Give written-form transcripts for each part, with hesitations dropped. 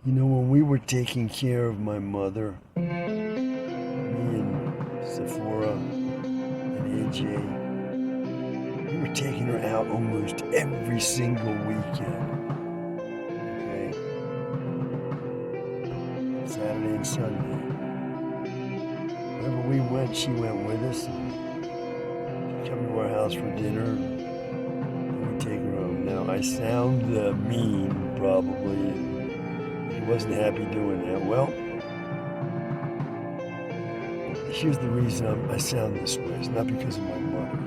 You know, when we were taking care of my mother, me and Sephora and AJ, we were taking her out almost every single weekend. Okay? Saturday and Sunday. Wherever we went, she went with us. She'd come to our house for dinner and we'd take her home. Now, I sound mean, probably. He wasn't happy doing that. Well, here's the reason I sound this way. It's not because of my mother.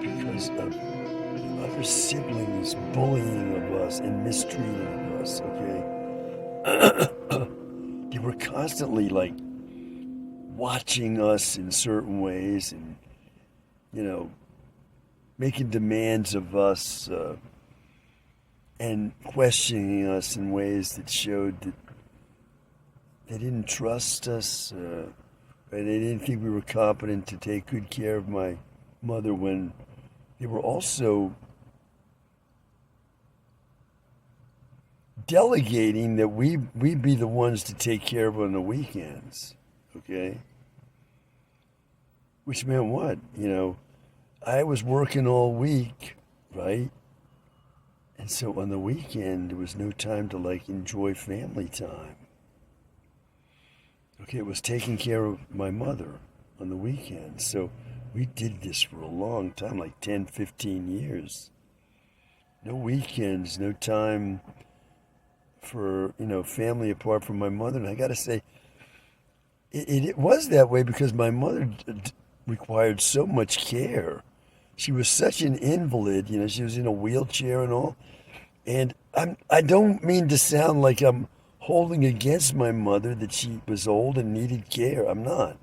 It's because of the other siblings bullying of us and mistreating of us, okay? They were constantly, like, watching us in certain ways and, making demands of us and questioning us in ways that showed that they didn't trust us. They didn't think we were competent to take good care of my mother when they were also delegating that we be the ones to take care of her on the weekends, okay? Which meant what? I was working all week, right? And so on the weekend, there was no time to, like, enjoy family time. Okay, it was taking care of my mother on the weekend. So we did this for a long time, like 10, 15 years. No weekends, no time for, family apart from my mother. And I got to say, it was that way because my mother required so much care. She was such an invalid, she was in a wheelchair and all. And I don't mean to sound like I'm holding against my mother that she was old and needed care. I'm not.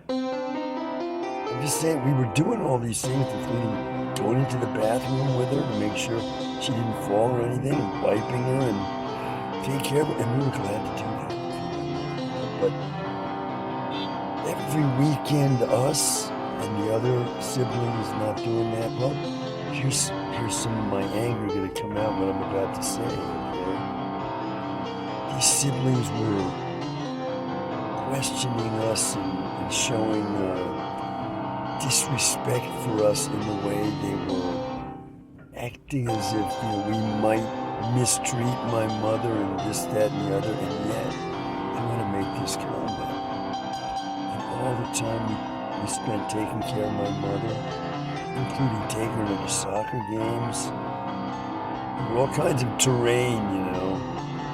I'm just saying we were doing all these things, including going into the bathroom with her to make sure she didn't fall or anything, and wiping her and taking care of her, and we were glad to do that. But every weekend, us and the other siblings not doing that, well, here's some of my anger going to come out what I'm about to say, okay? These siblings were questioning us and showing disrespect for us in the way they were acting as if we might mistreat my mother and this, that, and the other, and yet they want to make this comment. And all the time we spent taking care of my mother, including taking her to the soccer games, there were all kinds of terrain,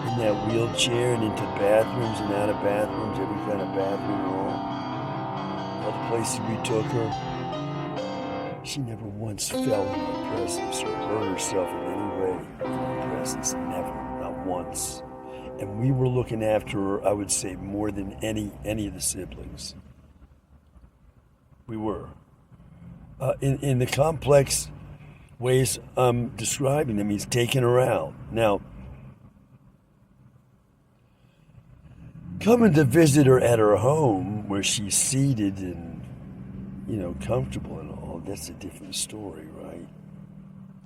in that wheelchair and into bathrooms and out of bathrooms, every kind of bathroom and all the places we took her. She never once fell in my presence or hurt herself in any way in my presence. Never, not once. And we were looking after her, I would say, more than any of the siblings. We were. In the complex ways I'm describing them, he's taking her out. Now, coming to visit her at her home where she's seated and, comfortable and all, that's a different story, right?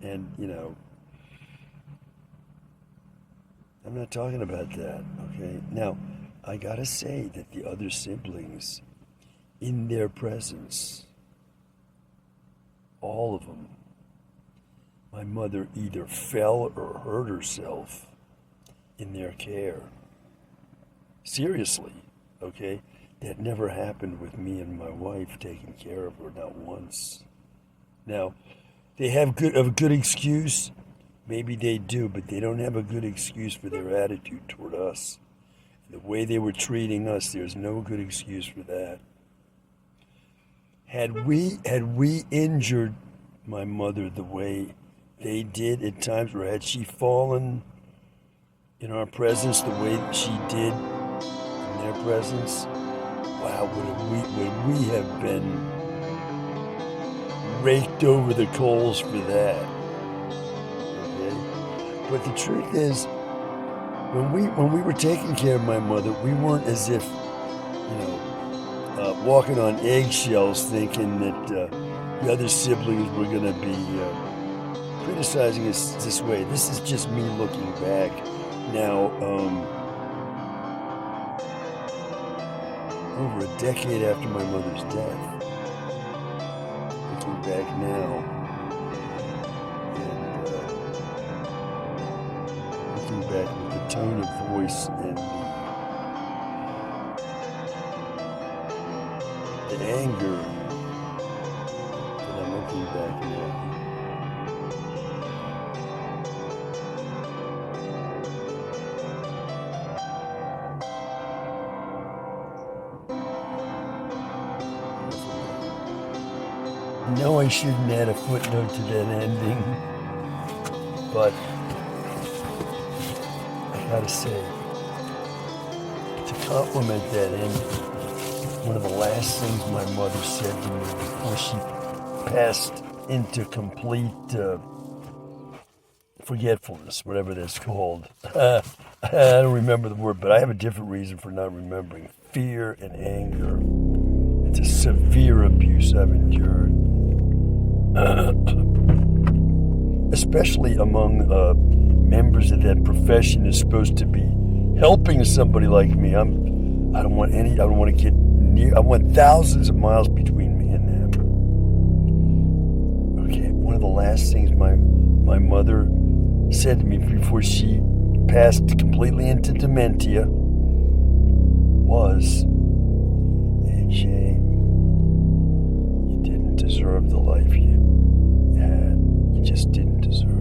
And, I'm not talking about that, okay? Now, I gotta say that the other siblings, in their presence, all of them, my mother either fell or hurt herself in their care. Seriously, okay? That never happened with me and my wife taking care of her, not once. Now, they have a good excuse. Maybe they do, but they don't have a good excuse for their attitude toward us. The way they were treating us, there's no good excuse for that. Had we injured my mother the way they did at times, or had she fallen in our presence the way she did in their presence, wow, would we have been raked over the coals for that? Okay? But the truth is, when we were taking care of my mother, we weren't as if, walking on eggshells thinking that the other siblings were going to be criticizing us this way. This is just me looking back Now, over a decade after my mother's death, looking back now, and looking back with the tone of voice and the anger that I'm looking back now. No, I shouldn't add a footnote to that ending, but I gotta say, to compliment that ending, one of the last things my mother said to me before she passed into complete forgetfulness, whatever that's called. I don't remember the word, but I have a different reason for not remembering. Fear and anger. It's a severe abuse I've endured. Especially among members of that profession is supposed to be helping somebody like me. I don't want to get near. I want thousands of miles between me and them. Okay, one of the last things my mother said to me before she passed completely into dementia was, AJ, you didn't deserve the life you had. You just didn't deserve